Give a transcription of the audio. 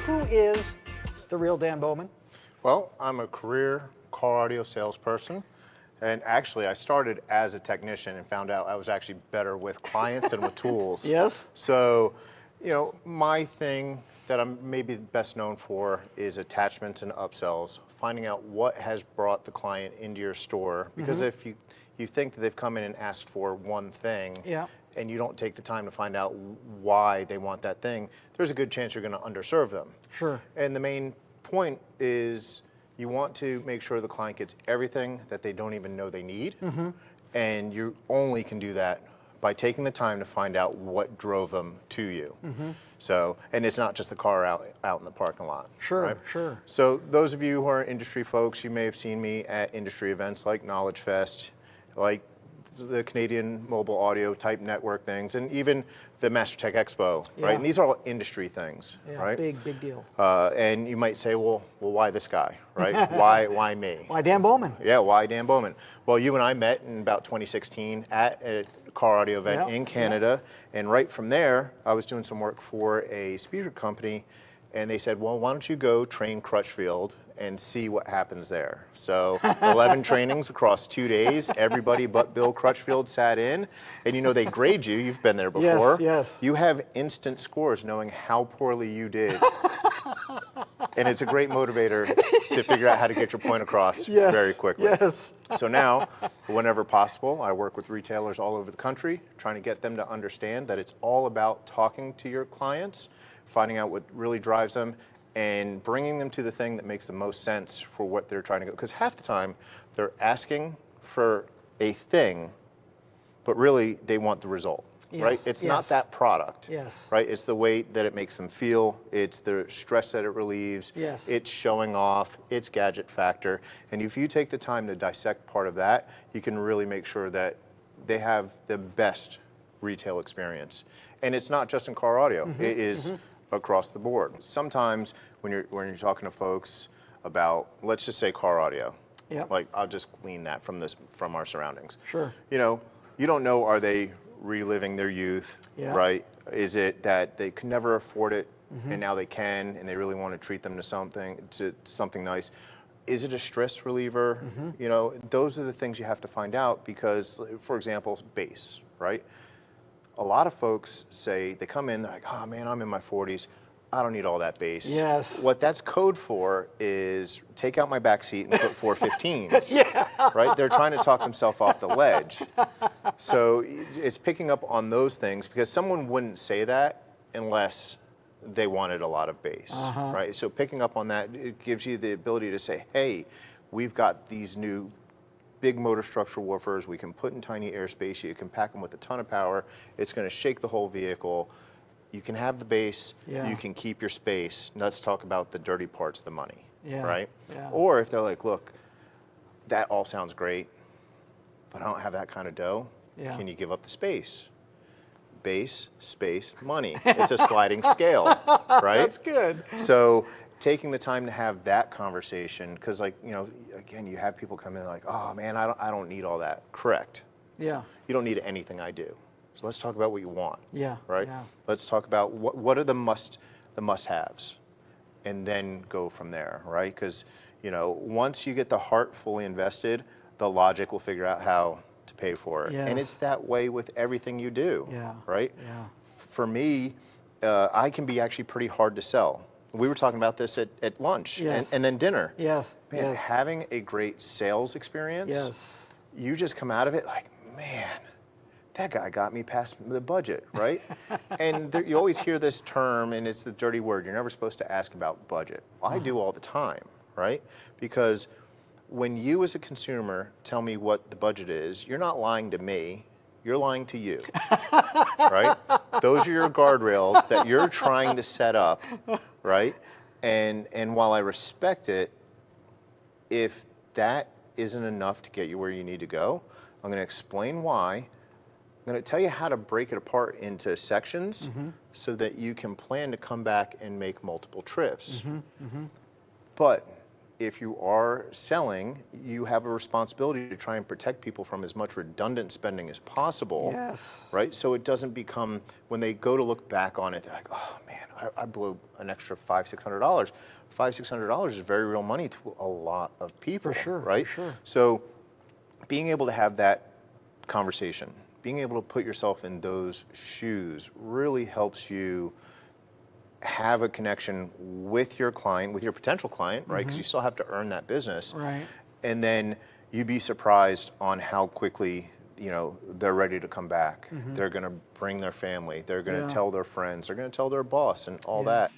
Who is the real Dan Bowman? Well, I'm a career car audio salesperson. And actually, I started as a technician and found out I was actually better with clients than with tools. Yes. So, you know, my thing that I'm maybe best known for is attachments and upsells, finding out what has brought the client into your store. Because if you think that they've come in and asked for one thing, and you don't take the time to find out why they want that thing, there's a good chance you're going to underserve them. Sure. And the main point is you want to make sure the client gets everything that they don't even know they need. And you only can do that by taking the time to find out what drove them to you. So, and it's not just the car out in the parking lot. Sure, right? sure. So those of you who are industry folks, you may have seen me at industry events like Knowledge Fest, like the Canadian Mobile Audio type network things, and even the MasterTech Expo, right? And these are all industry things, right? Big deal. And you might say, well, why this guy, right? why me? Why Dan Bowman? Yeah, why Dan Bowman? Well, you and I met in about 2016 at a car audio event in Canada, and right from there, I was doing some work for a speaker company, and they said, well, why don't you go train Crutchfield and see what happens there? So 11 trainings across 2 days, everybody but Bill Crutchfield sat in, and you know they grade you, you've been there before. Yes. You have instant scores knowing how poorly you did. And it's a great motivator to figure out how to get your point across very quickly. So now, whenever possible, I work with retailers all over the country, trying to get them to understand that it's all about talking to your clients, finding out what really drives them, and bringing them to the thing that makes the most sense for what they're trying to go. Because half the time, they're asking for a thing, but really they want the result, right? It's not that product, right? It's the way that it makes them feel. It's the stress that it relieves. It's showing off. It's gadget factor. And if you take the time to dissect part of that, you can really make sure that they have the best retail experience. And it's not just in car audio. It is across the board. Sometimes when you're talking to folks about, let's just say car audio, like I'll just glean that from our surroundings. Sure. You know, you don't know, are they reliving their youth, right? Is it that they could never afford it and now they can, and they really want to treat them to something nice? Is it a stress reliever? You know, those are the things you have to find out because, for example, bass, right? A lot of folks say, they come in, they're like, oh man, I'm in my 40s. I don't need all that bass. What that's code for is take out my back seat and put 415s, right? They're trying to talk themselves off the ledge. So it's picking up on those things because someone wouldn't say that unless they wanted a lot of bass, right? So picking up on that, it gives you the ability to say, hey, we've got these new big motor structural woofers we can put in tiny airspace. You can pack them with a ton of power. It's going to shake the whole vehicle. You can have the bass. You can keep your space. Let's talk about the dirty parts, the money, right? Or if they're like, look, that all sounds great, but I don't have that kind of dough. Can you give up the space? Bass, space, money. It's a sliding scale, right? That's good. So taking the time to have that conversation, because like, you know, again, you have people come in like, oh man, I don't need all that. Correct. You don't need anything I do. So let's talk about what you want. Right? Let's talk about what are the must-haves, and then go from there, right? Because, you know, once you get the heart fully invested, the logic will figure out how to pay for it. And it's that way with everything you do, right? For me, I can be actually pretty hard to sell. We were talking about this at lunch and then dinner. Man, having a great sales experience, you just come out of it like, man, that guy got me past the budget, right? And you always hear this term, and it's the dirty word. You're never supposed to ask about budget. Well, I do all the time, right? Because when you as a consumer tell me what the budget is, you're not lying to me. You're lying to you, right? Those are your guardrails that you're trying to set up, right? And while I respect it, if that isn't enough to get you where you need to go, I'm going to explain why. I'm going to tell you how to break it apart into sections so that you can plan to come back and make multiple trips. But if you are selling, you have a responsibility to try and protect people from as much redundant spending as possible. Yes. Right? So it doesn't become, when they go to look back on it, they're like, oh man, I blew an extra $500, $600. $500, $600 is very real money to a lot of people. For sure, right? for sure. So being able to have that conversation, being able to put yourself in those shoes really helps you have a connection with your client, with your potential client, right? Because you still have to earn that business. Right. And then you'd be surprised on how quickly, you know, they're ready to come back. They're going to bring their family. They're going to tell their friends. They're going to tell their boss and all that.